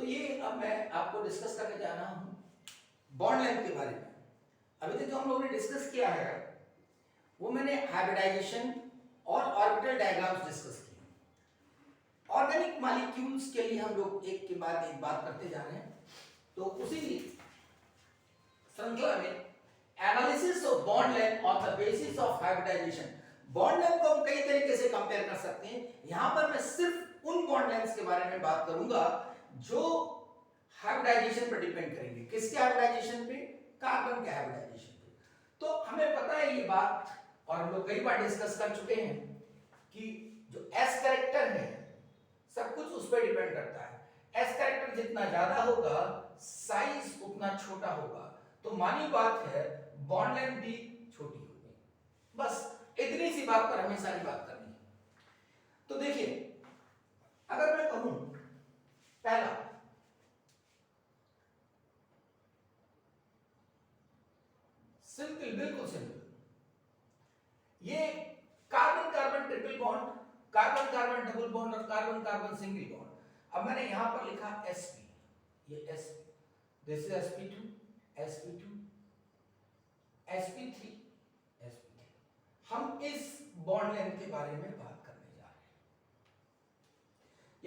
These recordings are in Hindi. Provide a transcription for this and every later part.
ये अब मैं आपको डिस्कस करने जा रहा हूं बॉन्ड लेंथ के बारे में। अभी तक जो हम लोगों ने डिस्कस किया है वो मैंने हाइब्रिडाइजेशन और ऑर्बिटल डायग्राम्स डिस्कस किए। ऑर्गेनिक मॉलिक्यूल्स के लिए हम लोग एक के बाद एक बात करते जा रहे हैं। तो उसी श्रृंखला में analysis of bond length on the basis of hybridization. Bond length को हम कई तरीके से कंपेयर कर सकते हैं। यहां पर मैं सिर्फ उन बॉन्ड लेंथ्स के बारे में बात करूंगा जो हाइब्रिडाइजेशन पर डिपेंड करेंगे। किसके हाइब्रिडाइजेशन पे? कार्बन के हाइब्रिडाइजेशन पे। तो हमें पता है ये बात और हम लोग कई बार डिस्कस कर चुके हैं कि जो एस कैरेक्टर है सब कुछ उस पर डिपेंड करता है। एस कैरेक्टर जितना ज्यादा होगा साइज उतना छोटा होगा। तो मानी बात है बॉन्ड लेंथ भी छोटी होगी। बस इतनी सी बात पर हमें सारी बात करनी है। तो देखिए अगर मैं कहूं पहला सिंपल, बिल्कुल सिंपल, ये carbon carbon triple bond, carbon carbon double bond और कार्बन कार्बन सिंगल बॉन्ड। अब मैंने यहां पर लिखा sp, ये sp, this is sp2, sp2, sp3, sp3। हम इस बॉन्ड लेंथ के बारे में बात करने जा रहे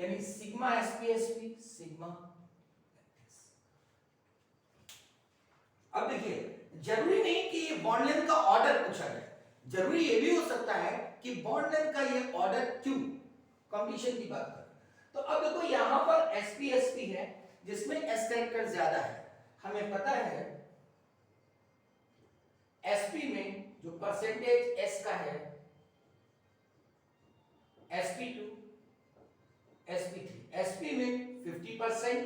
हैं, यानी सिग्मा sp sp सिग्मा। अब देखिए जरूरी नहीं कि ये बॉन्ड लेंथ का ऑर्डर पूछा जाए, जरूरी ये भी हो सकता है कि बॉन्ड लेंथ का ये ऑर्डर क्यों, कंपटीशन की बात करें। तो अब देखो यहां पर sp sp है जिसमें s कैरेक्टर ज्यादा है। हमें पता है sp में जो परसेंटेज s का है sp2 sp3, sp में 50%,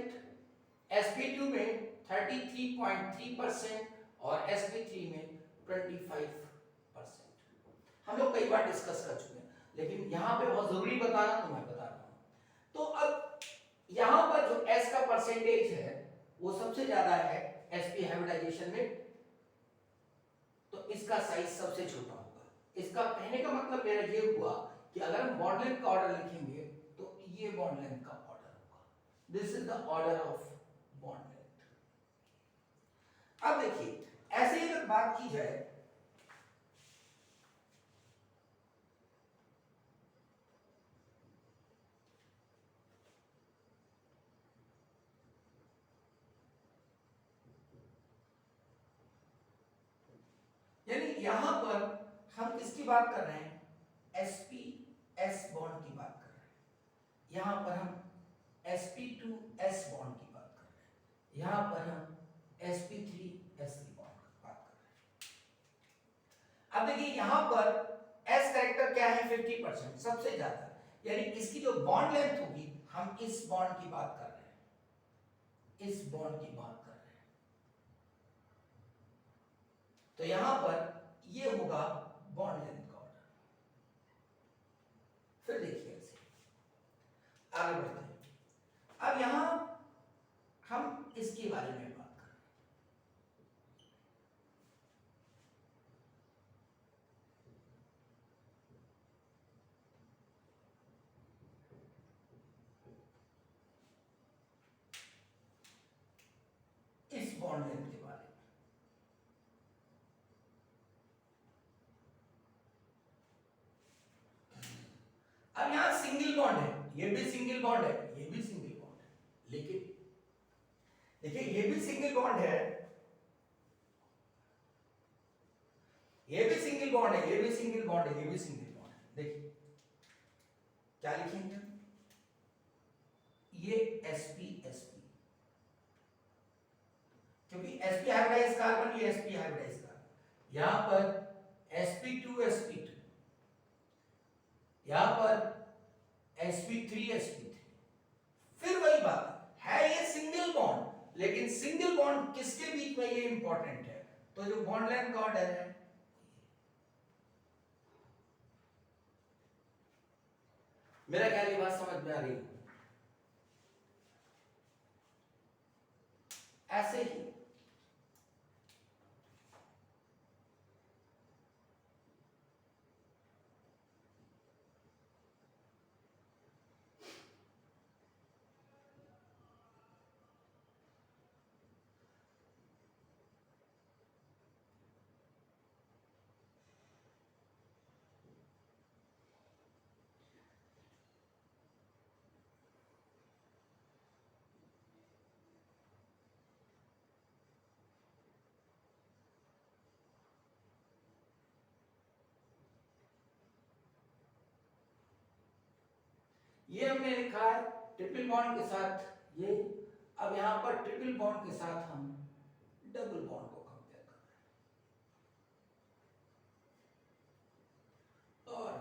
sp2 में 33.3% और sp3 में 25%। हम लोग कई बार डिस्कस कर चुके हैं लेकिन यहां पे बहुत जरूरी बताना तो मैं बता रहा हूं। तो अब यहां पर जो s का परसेंटेज है वो सबसे ज्यादा है sp हाइब्रिडाइजेशन में, तो इसका साइज सबसे छोटा होगा। इसका कहने का मतलब मेरा ये हुआ कि अगर हम बॉन्ड लेंथ का ऑर्डर लिखेंगे तो ये बॉन्ड लेंथ का ऑर्डर होगा। This is the order of bond length. अब देखिए ऐसे ही अगर बात की जाए यानी यहां पर हम किसकी बात कर रहे हैं? sp s बॉन्ड की बात कर रहे हैं। यहां पर हम sp2 s बॉन्ड की बात कर रहे हैं। यहां पर हम sp3 s की बॉन्ड की बात कर रहे हैं। अब देखिए यहां पर s कैरेक्टर क्या है? 50%, सबसे ज्यादा, यानी इसकी जो बॉन्ड लेंथ होगी हम इस बॉन्ड की बात कर रहे हैं, इस बॉन्ड की बात कर रहे हैं। तो यहां पर ये होगा बॉन्ड लेंथ का ऑर्डर। फिर देखिए ऐसे आगे बढ़ते हैं। अब यहां हम इसके बारे में बात करें। इस बॉन्ड लेंथ के बारे में अब यहां सिंगल बॉन्ड है, ये भी सिंगल बॉन्ड है, ये भी सिंगल बॉन्ड है, लेकिन देखिए ये भी सिंगल बॉन्ड है, ये भी सिंगल बॉन्ड है, ये भी सिंगल बॉन्ड है, ये भी सिंगल बॉन्ड है। देखिए क्या लिखेंगे? ये sp sp, क्योंकि sp हाइब्रिडाइज कार्बन, ये sp हाइब्रिडाइज कार्बन। यहां पर sp2 sp2, यहां पर sp3 sp3। फिर वही बात है, ये सिंगल बॉन्ड, लेकिन सिंगल बॉन्ड किसके बीच में, ये इंपॉर्टेंट है। तो जो बॉन्ड लेंथ का ऑर्डर है, मेरा ख्याल ये बात समझ में आ रही है। ऐसे ही ये हमने लिखा है ट्रिपल बॉन्ड के साथ ये। अब यहां पर ट्रिपल बॉन्ड के साथ हम डबल बॉन्ड को कंपेयर कर रहे हैं और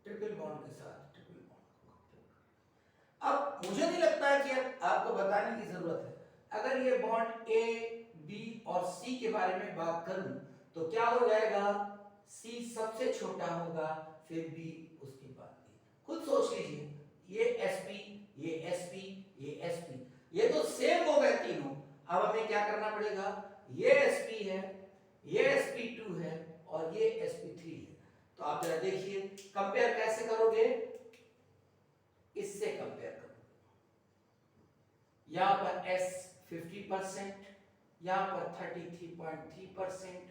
ट्रिपल बॉन्ड के साथ ट्रिपल बॉन्ड को कंपेयर कर। अब मुझे नहीं लगता है कि आपको बताने की जरूरत है। अगर ये बॉन्ड ए बी और सी के बारे में बात करूं तो क्या हो जाएगा, सी सबसे छोटा होगा, फिर बी उसके बाद बी। खुद सोच लीजिए, ये sp, ये sp, ये sp, ये तो सेम हो गए तीनों। अब हमें क्या करना पड़ेगा, ये sp है, ये sp2 है और ये sp3 है। तो आप जरा देखिए कंपेयर कैसे करोगे, इससे कंपेयर करोगे। यहां पर s 50%, यहां पर 33.3%,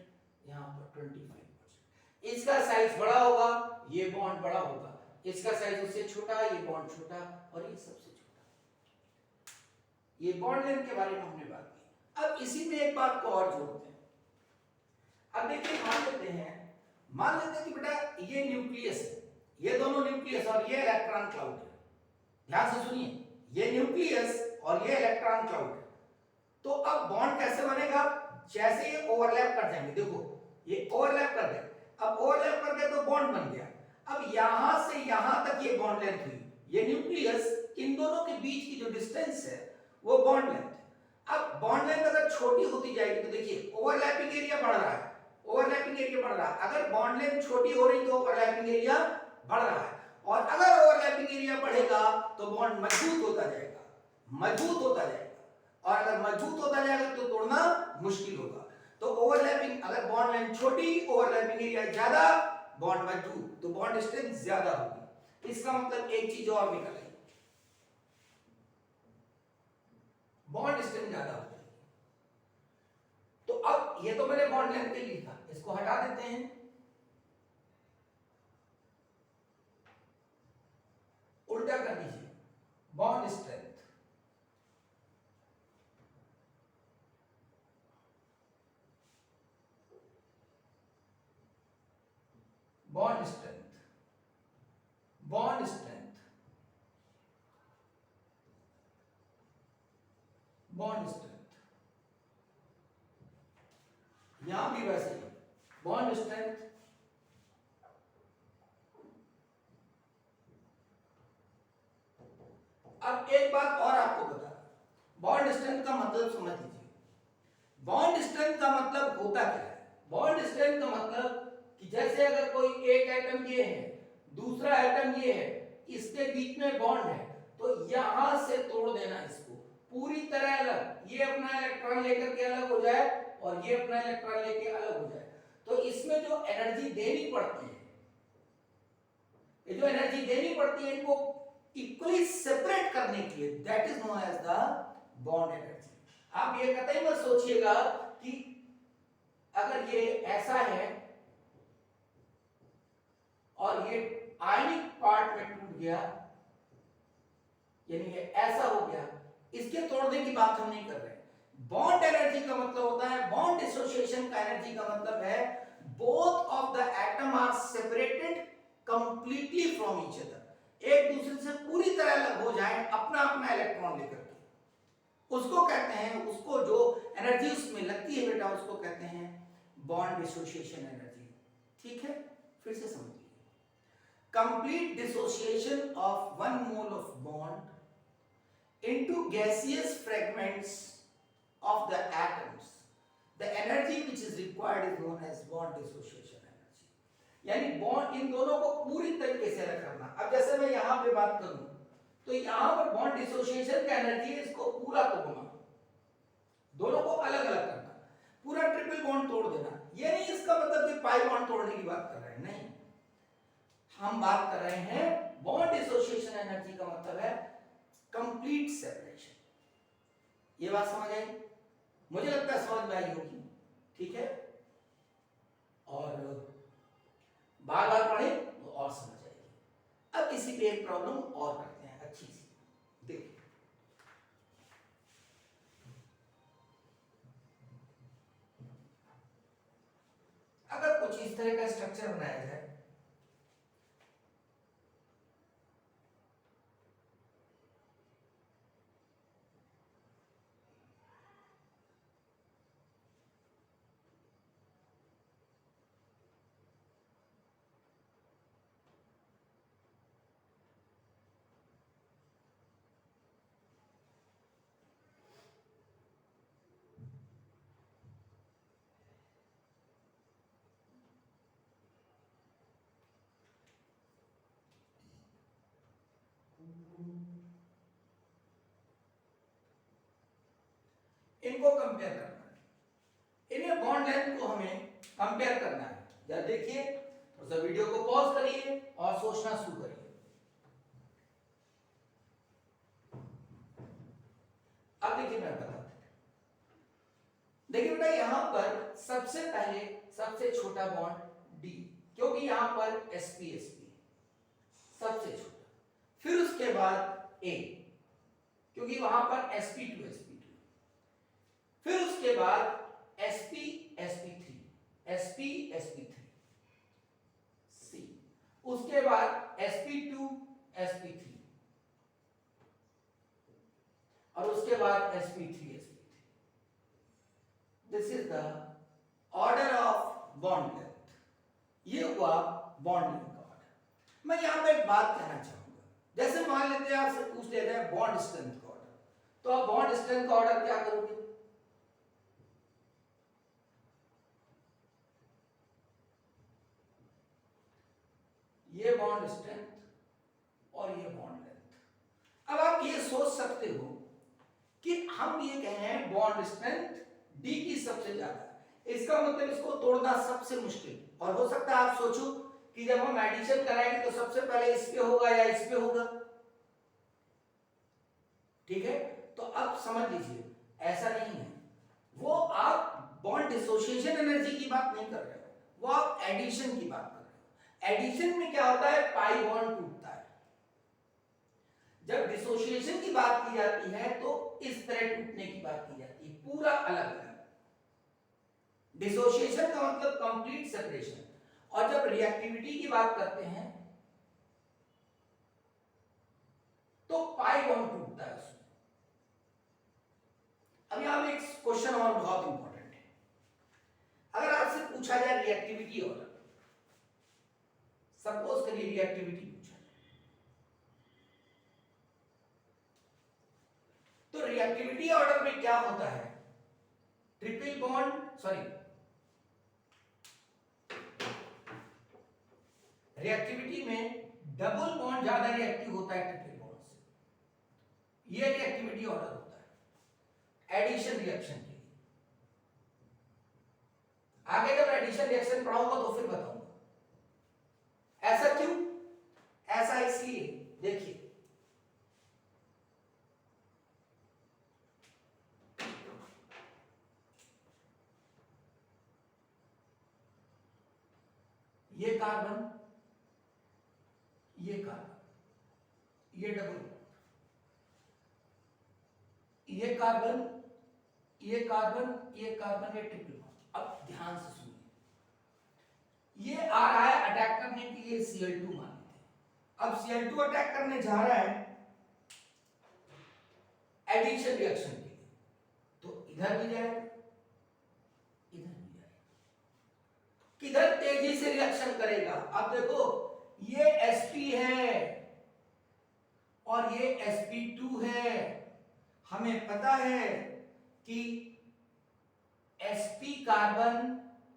यहां पर 25%। इसका साइज बड़ा होगा, ये बॉन्ड बड़ा होगा, इसका साइज उससे छोटा, ये बॉन्ड छोटा और ये सबसे छोटा। ये बॉन्ड लेंथ के बारे में हमने बात की। अब इसी में एक बात को और जोड़ते हैं। अब देखिए मान लेते हैं कि बेटा ये न्यूक्लियस है, ये दोनों न्यूक्लियस और ये इलेक्ट्रॉन क्लाउड है। ध्यान से सुनिए, ये न्यूक्लियस और ये इलेक्ट्रॉन क्लाउड है। तो अब बॉन्ड कैसे बनेगा, जैसे ये ओवरलैप कर जाएंगे, देखो ये ओवरलैप कर गए, अब ओवरलैप कर गए तो बॉन्ड बन गया। अब यहां से यहां तक ये बॉन्ड लेंथ हुई, ये न्यूक्लियस, इन दोनों के बीच की जो डिस्टेंस है वो बॉन्ड लेंथ है। अब बॉन्ड लेंथ अगर छोटी होती जाएगी तो देखिए ओवरलैपिंग एरिया बढ़ रहा है, ओवरलैपिंग एरिया बढ़ रहा है। अगर बॉन्ड लेंथ छोटी हो रही तो ओवरलैपिंग एरिया बढ़ रहा है, और अगर ओवरलैपिंग एरिया बढ़ेगा तो बॉन्ड मजबूत होता जाएगा, मजबूत होता जाएगा, और अगर मजबूत होता जाएगा तो तोड़ना मुश्किल होगा। तो ओवरलैपिंग, अगर बॉन्ड लेंथ छोटी, ओवरलैपिंग एरिया ज्यादा, बॉन्ड मजबूत, तो बॉन्ड स्ट्रेंथ ज्यादा होगी। इसका मतलब एक चीज और निकल आई, बॉन्ड स्ट्रेंथ ज्यादा हो जाएगी। तो अब ये तो मैंने बॉन्ड लेंथ के लिए लिखा, इसको हटा देते हैं। उल्टा कर दीजिए, bond strength, bond strength, bond strength, bond strength. यहां भी वैसे ही बॉन्ड स्ट्रेंथ, अब एक बात और आपको बता, बॉन्ड स्ट्रेंथ का मतलब समझ लीजिए। बॉन्ड स्ट्रेंथ का मतलब होता क्या है, बॉन्ड स्ट्रेंथ का मतलब कि जैसे अगर कोई एक एटम ये है, दूसरा एटम ये है, इसके बीच में बॉन्ड है, तो यहां से तोड़ देना इसको पूरी तरह अलग, ये अपना इलेक्ट्रॉन लेकर के अलग हो जाए और ये अपना इलेक्ट्रॉन लेके अलग हो जाए। तो इसमें जो एनर्जी देनी पड़ती है, ये जो एनर्जी देनी पड़ती है इनको इक्वली सेपरेट करने के लिए, that is known as the bond energy. आप ये कतई मत सोचिएगा कि अगर ये ऐसा है और ये आयनिक पार्ट में टूट गया, यानी ये ऐसा हो गया, इसके तोड़ने की बात हम नहीं कर रहे। बॉन्ड एनर्जी का मतलब होता है, बॉन्ड डिसोसिएशन का एनर्जी का मतलब है both of the atom are separated completely from each other, एक दूसरे से पूरी तरह अलग हो जाए अपना अपना इलेक्ट्रॉन लेकर के, उसको कहते हैं, उसको जो एनर्जी उसमें लगती है बेटा उसको कहते हैं बॉन्ड डिसोसिएशन एनर्जी। ठीक है, फिर से समझिए, complete dissociation of one mole of bond into gaseous fragments of the atoms, the energy which is required is known as bond dissociation energy। यानी बॉन्ड इन दोनों को पूरी तरीके से अलग करना। अब जैसे मैं यहां पे बात करूं तो यहां पर बॉन्ड डिसोसिएशन का एनर्जी है, इसको पूरा तोड़ना, दोनों को अलग अलग करना, पूरा ट्रिपल बॉन्ड तोड़ देना। ये नहीं इसका मतलब कि पाई बॉन्ड तोड़ने की बात कर रहे हैं, नहीं, हम बात कर रहे हैं बॉन्ड डिसोसिएशन एनर्जी का मतलब है कंप्लीट सेपरेशन। ये बात समझ आई? मुझे लगता है समझ में आई होगी। ठीक है, और बार बार पढ़े तो और समझ आएगी। अब इसी पे एक प्रॉब्लम और करते हैं अच्छी सी, देखिए अगर कुछ इस तरह का स्ट्रक्चर बनाया जाए, इनको कंपेयर करना है, इन्हें बॉन्ड लेंथ को हमें कंपेयर करना है। जरा देखिए, थोड़ा सा वीडियो को पॉज करिए और सोचना शुरू करिए। अब देखिए मैं बताता हूं। देखिए बेटा, यहां पर सबसे पहले सबसे छोटा बॉन्ड डी, क्योंकि यहां पर sp sp सबसे छोटा। फिर उसके बाद ए, क्योंकि वहां पर sp2 sp2। फिर उसके बाद sp sp3 sp sp3 c, उसके बाद sp2 sp3 और उसके बाद sp3 sp3। This is the order of bond length. ये हुआ बॉन्ड लेंथ का ऑर्डर। मैं यहां पे एक बात कहना चाहूंगा, जैसे मान लेते हैं आपसे पूछ लेते हैं बॉन्ड स्ट्रेंथ का ऑर्डर, तो आप बॉन्ड स्ट्रेंथ का ऑर्डर क्या करोगे? ये बॉन्ड स्ट्रेंथ और ये बॉन्ड लेंथ। अब आप ये सोच सकते हो कि हम ये कह रहे हैं बॉन्ड स्ट्रेंथ डी की सबसे ज्यादा, इसका मतलब इसको तोड़ना सबसे मुश्किल। और हो सकता है आप सोचो कि जब हम एडिशन कराएंगे तो सबसे पहले इस पे होगा या इस पे होगा। ठीक है, तो अब समझ लीजिए ऐसा नहीं है। वो आप बॉन्ड डिसोसिएशन एनर्जी की बात नहीं कर रहे हो, वो आप एडिशन की बात कर रहे हो। एडिशन में क्या होता है, पाई बॉन्ड टूटता है। जब डिसोसिएशन की बात की जाती है तो इस तरह टूटने की बात की जाती है, पूरा अलग अलग। डिसोसिएशन का मतलब कंप्लीट सेपरेशन, और जब रिएक्टिविटी की बात करते हैं तो पाई बॉन्ड टूटता है उसमें। अब यहां पे एक क्वेश्चन और बहुत इंपॉर्टेंट है। अगर आपसे पूछा जाए रिएक्टिविटी ऑर्डर, सपोज करिए रिएक्टिविटी पूछा जाए, तो रिएक्टिविटी ऑर्डर में क्या होता है, ट्रिपल बॉन्ड रिएक्टिविटी में डबल बॉन्ड ज्यादा रिएक्टिव होता है ट्रिपल बॉन्ड से। ये रिएक्टिविटी ऑर्डर होता है एडिशन रिएक्शन के लिए। आगे जब एडिशन रिएक्शन पढ़ाऊंगा तो फिर बताऊंगा। ऐसा क्यों? ऐसा इसलिए, देखिए ये कार्बन, ये कार्बन, ये डबल, ये कार्बन, ये कार्बन, ये कार्बन, ये ट्रिपल बॉन्ड। अब ध्यान से सुनिए, ये आ रहा है अटैक करने के लिए Cl2 मान लेते हैं। अब Cl2 अटैक करने जा रहा है एडिशन रिएक्शन के लिए, तो इधर भी जाएगा, इधर भी जाएगा। किधर तेजी से रिएक्शन करेगा? अब देखो, ये sp है और ये sp2 है। हमें पता है कि sp कार्बन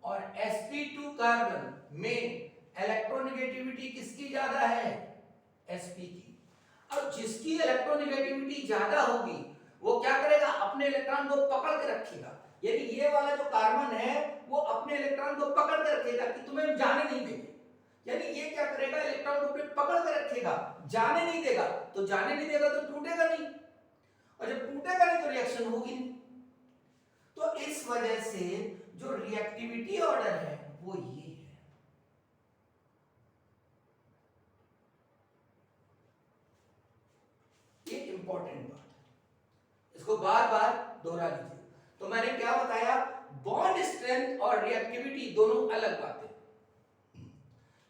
और sp2 कार्बन में इलेक्ट्रोनेगेटिविटी किसकी ज्यादा है? sp की। अब जिसकी इलेक्ट्रोनेगेटिविटी ज्यादा होगी वो क्या करेगा, अपने इलेक्ट्रॉन को पकड़ के रखेगा। यानी ये वाला जो कार्बन है वो अपने इलेक्ट्रॉन को पकड़ के रखेगा कि तुम्हें जाने नहीं देंगे। यानी ये क्या करेगा, इलेक्ट्रॉन को पकड़ के रखेगा, जाने नहीं देगा। तो जाने नहीं देगा तो टूटेगा नहीं, और जब टूटेगा नहीं तो रिएक्शन होगी नहीं। तो इस वजह से जो रिएक्टिविटी ऑर्डर है वो ये है। ये इंपॉर्टेंट बात है, इसको बार बार दोहरा लीजिए। तो मैंने क्या बताया, बॉन्ड स्ट्रेंथ और रिएक्टिविटी दोनों अलग बातें।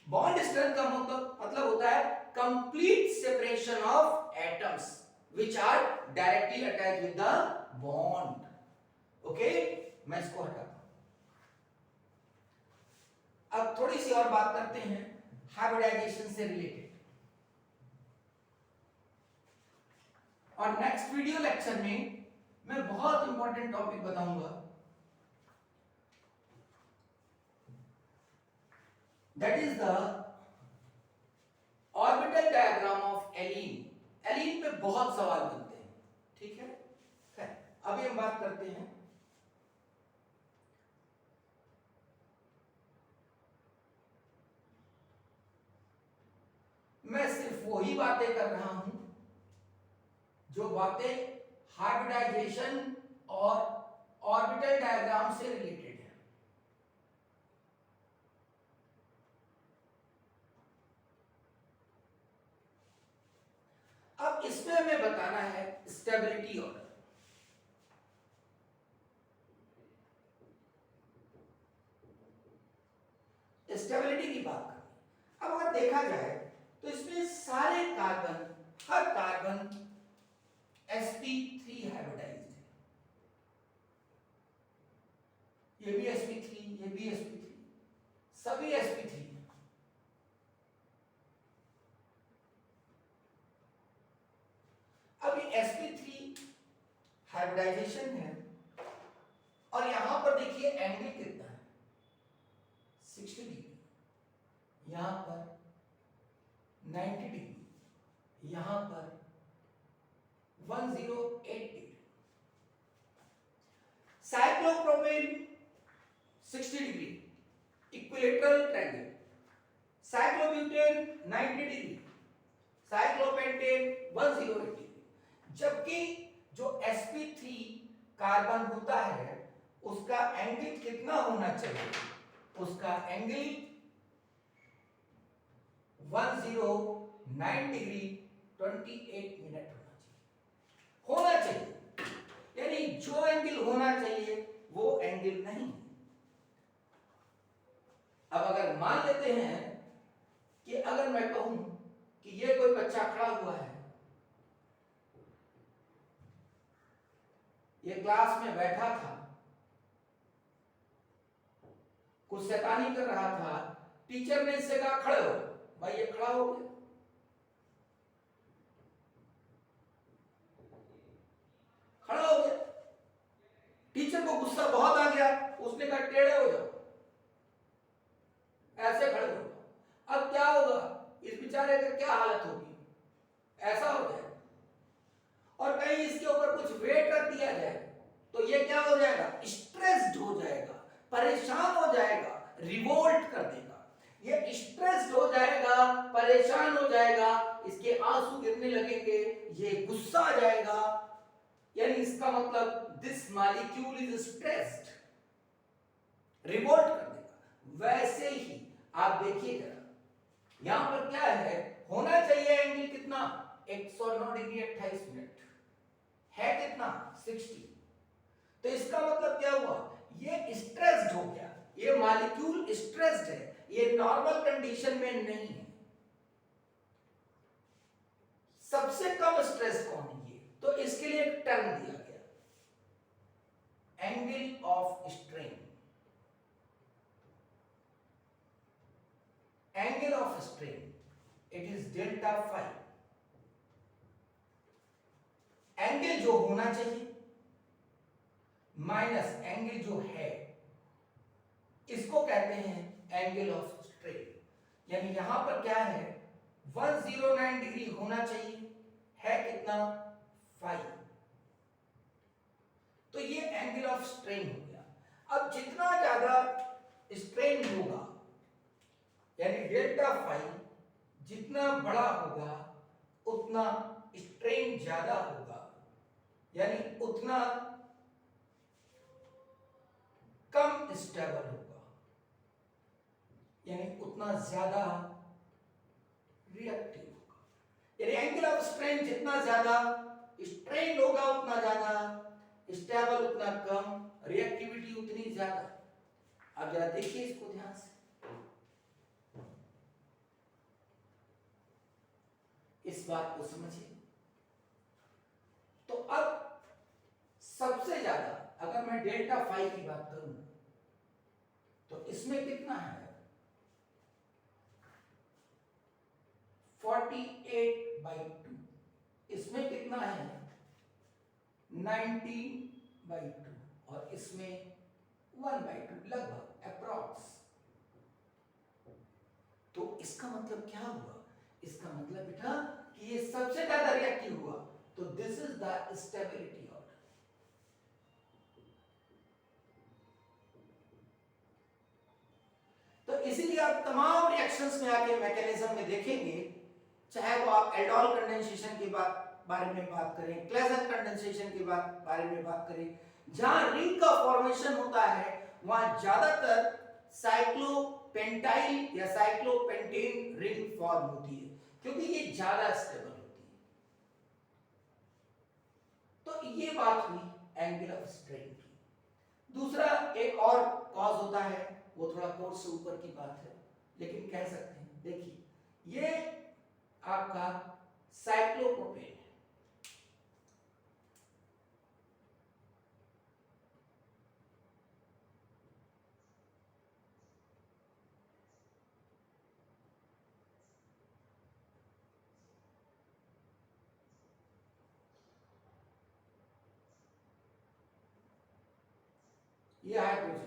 बॉन्ड स्ट्रेंथ का मतलब होता है complete separation of atoms which are directly attached with the bond. Okay, मैं इसको हटाता हूं। अब थोड़ी सी और बात करते हैं हाइब्रिडाइजेशन से रिलेटेड, और नेक्स्ट वीडियो लेक्चर में मैं बहुत इंपॉर्टेंट टॉपिक बताऊंगा, that is the orbital diagram of allene. Allene पे बहुत सवाल बनते हैं, ठीक है। अभी हम बात करते हैं। मैं सिर्फ वही बातें कर रहा हूं जो बातें हाइब्रिडाइजेशन और ऑर्बिटल डायग्राम से रिलेटेड है। अब इसमें हमें बताना है स्टेबिलिटी ऑर्डर। स्टेबिलिटी की बात करें, अब अगर देखा जाए तो इसमें सारे कार्बन, हर कार्बन sp3 हाइब्रिडाइज्ड है। ये भी sp3, ये भी sp3, सभी sp3 है। अब ये sp3 हाइब्रिडाइजेशन है और यहां पर देखिए एंगल कितना है, 60 डिग्री, यहां पर 90 डिग्री, यहां पर 108 degree. Cyclopropane 60 degree, equilateral triangle. Cyclobutane 90 degree, cyclopentane 108 degree. जबकि जो sp3 कार्बन होता है उसका एंगल कितना होना चाहिए, उसका एंगल 109 डिग्री 28 मिनट होना चाहिए, यानी जो एंगल होना चाहिए वो एंगल नहीं। अब अगर मान लेते हैं कि अगर मैं कहूं कि ये कोई बच्चा खड़ा हुआ है, ये क्लास में बैठा था, कुछ शैतानी कर रहा था, टीचर ने इससे कहा खड़े हो, भाई ये खड़ा हो गया। खड़ा हो गया, टीचर को गुस्सा बहुत आ गया, उसने कहा टेढ़े हो जाओ, ऐसे खड़े हो। अब क्या होगा, इस बेचारे का क्या हालत होगी, ऐसा हो जाए। और कहीं इसके ऊपर कुछ वेट रख दिया जाए तो ये क्या हो जाएगा, स्ट्रेस्ड हो जाएगा, परेशान हो जाएगा, रिवोल्ट कर देगा। ये स्ट्रेस्ड हो जाएगा, परेशान हो जाएगा, इसके आंसू गिरने लगेंगे, ये गुस्सा आ जाएगा, यानी इसका मतलब this molecule is stressed, revolt कर देगा। वैसे ही आप देखिए जरा, यहां पर क्या है, होना चाहिए एंगल कितना, 109 डिग्री 28 मिनट, है कितना 60। तो इसका मतलब क्या हुआ, ये स्ट्रेस्ड हो गया, ये मॉलिक्यूल स्ट्रेस्ड है, ये नॉर्मल कंडीशन में नहीं है। सबसे कम स्ट्रेस कौन है, ये तो इसके लिए एक टर्म दिया गया, angle of strain. Angle of strain it is delta phi. Angle जो होना चाहिए माइनस एंगल जो है, इसको कहते हैं एंगल ऑफ स्ट्रेन। यानी यहां पर क्या है, 109 डिग्री होना चाहिए, है कितना 5, तो ये एंगल ऑफ स्ट्रेन हो गया। अब जितना ज्यादा स्ट्रेन होगा, यानी डेल्टा फाई जितना बड़ा होगा उतना स्ट्रेन ज्यादा होगा, यानी उतना कम स्टेबल होगा, यानी उतना ज्यादा रिएक्टिव होगा। यानी एंगल ऑफ स्ट्रेन जितना ज्यादा, स्ट्रेन होगा उतना ज्यादा, स्टेबल उतना कम, रिएक्टिविटी उतनी ज्यादा। अब जरा देखिए इसको ध्यान से, इस बात को समझिए। तो अब सबसे ज्यादा अगर मैं डेल्टा फाई की बात करूं तो इसमें कितना है, 48/2, इसमें कितना है 19/2, और इसमें 1/2, लगभग अप्रॉक्स। तो इसका मतलब क्या हुआ, इसका मतलब बेटा कि ये सबसे ज्यादा रिएक्टिव हुआ, तो this is the stability order. आप तमाम रिएक्शंस में आके मैकेनिज्म में देखेंगे, चाहे वो आप एल्डोल कंडेंसेशन के बारे में बात करें, क्लेजन कंडेंसेशन के बारे में बात करें, जहां रिंग का फॉर्मेशन होता है वहां ज्यादातर साइक्लोपेंटाइल या साइक्लोपेंटेन रिंग फॉर्म होती है, क्योंकि ये ज्यादा स्टेबल होती है। तो ये बात हुई एंगल ऑफ स्ट्रेन की। दूसरा एक और कॉज होता है, वो थोड़ा कोर्स से ऊपर की बात है, लेकिन कह सकते हैं, देखिए ये आपका साइक्लोप्रोपेन है। ये हाइड्रोजन,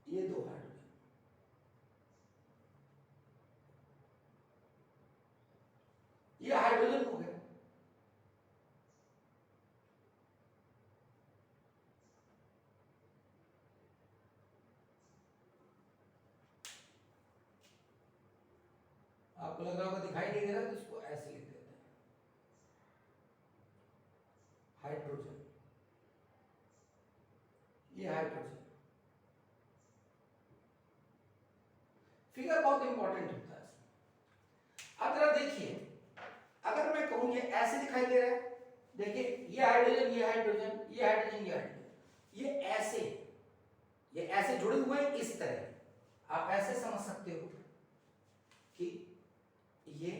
ये दो हाइड्रोजन, ये हाइड्रोजन हो गया। आपको लग रहा होगा दिखाई नहीं दे रहा, तो इसको ऐसे लिख देते हैं, हाइड्रोजन, ये हाइड्रोजन। फिगर बहुत इंपॉर्टेंट होता है इसमें। अब जरा देखिए, अगर मैं कहूं ये ऐसे दिखाई दे रहा है, देखिए ये हाइड्रोजन, ये हाइड्रोजन, ये हाइड्रोजन, ये हाइड्रोजन, ये ऐसे जुड़े हुए हैं इस तरह। आप ऐसे समझ सकते हो कि ये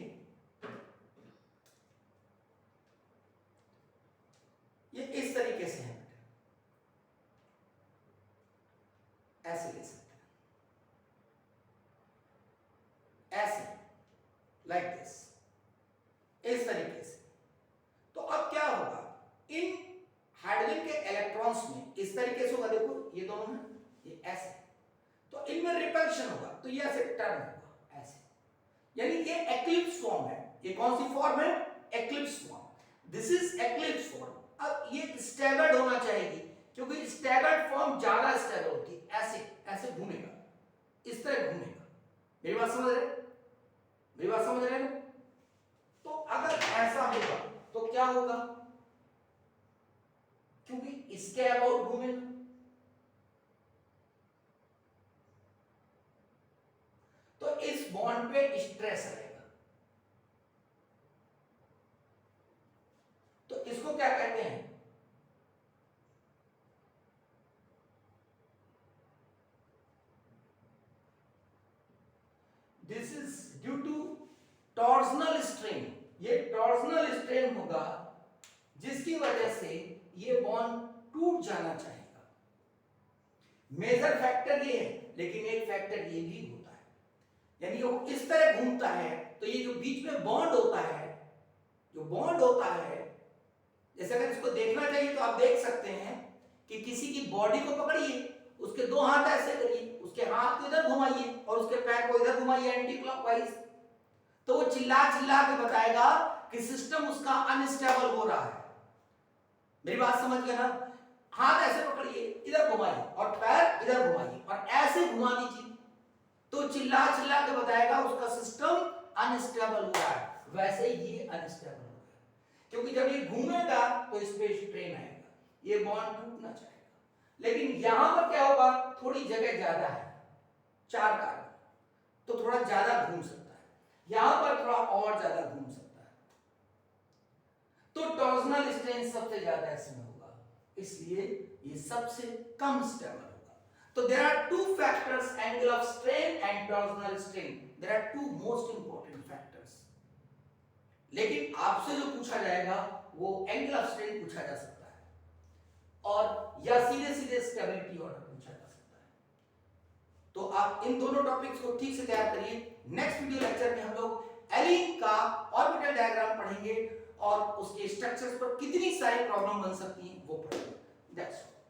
इस तरीके से है, ऐसे ले सकते हैं, ऐसे, लाइक दिस, इस तरीके से। तो अब क्या होगा, इन हाइड्रोजन के इलेक्ट्रॉन्स में इस तरीके से होगा, देखो ये दोनों हैं, ये ऐसे, तो इनमें रिपल्शन होगा, तो ये ऐसे टर्न होगा, ऐसे, यानी ये एक्लिप्स फॉर्म है। ये कौन सी फॉर्म है, eclipse form, this is eclipse form. अब ये स्टैगर्ड होना चाहिए, क्योंकि स्टैगर्ड फॉर्म ज्यादा स्टैगर्ड होती है, ऐसे ऐसे घूमेगा, इस तरह घूमेगा। मेरी बात समझ रहे, मेरी बात समझ रहे हैं? तो अगर ऐसा होगा तो क्या होगा, क्योंकि इसके अबाउट घूमेगा, तो इस बॉन्ड पे स्ट्रेस रहेगा। तो इसको क्या कहते हैं, this is due to torsional strain. ये टॉर्सनल स्ट्रेन होगा, जिसकी वजह से ये बॉन्ड टूट जाना चाहेगा। मेजर फैक्टर ये है, लेकिन एक फैक्टर ये भी होता है, यानी वो इस तरह घूमता है, तो ये जो बीच में बॉन्ड होता है, जो बॉन्ड होता है, जैसे अगर इसको देखना चाहिए तो आप देख सकते हैं कि किसी की बॉडी को पकड़िए, उसके दो हाथ ऐसे करिए, उसके हाथ को इधर घुमाइए और उसके पैर को इधर घुमाइए एंटी क्लॉकवाइज, तो वो चिल्ला चिल्ला के बताएगा कि सिस्टम उसका अनस्टेबल हो रहा है। मेरी बात समझ गए ना? हाथ ऐसे पकड़िए, इधर घुमाइए और पैर इधर घुमाइए और ऐसे घुमा दीजिए, तो चिल्ला चिल्ला के बताएगा उसका सिस्टम अनस्टेबल हो रहा है। वैसे ही ये अनस्टेबल हो रहा है, क्योंकि जब ये घूमेगा तो इस पे स्ट्रेन आएगा, ये बॉन्ड टूटना चाहेगा। लेकिन यहां पर क्या होगा, थोड़ी जगह ज्यादा है, 4 कार्बन, तो थोड़ा ज्यादा घूम सकता है, यहां पर थोड़ा और ज्यादा घूम सकता है, तो टॉर्सनल स्ट्रेन सबसे ज्यादा इसमें होगा, इसलिए ये सबसे कम स्टेबल होगा। तो there are two factors, angle of strain and torsional strain. There are two most important factors. लेकिन आपसे जो पूछा जाएगा वो एंगल ऑफ स्ट्रेंथ पूछा जा सकता है, और या सीधे सीधे स्टेबिलिटी ऑर्डर पूछा जा सकता है। तो आप इन दोनों टॉपिक्स को ठीक से तैयार करिए। नेक्स्ट वीडियो लेक्चर में हम लोग एलिन का ऑर्बिटल डायग्राम पढ़ेंगे और उसके स्ट्रक्चर्स पर कितनी सारी प्रॉब्लम बन सकती हैं वो पढ़ेंगे। That's all.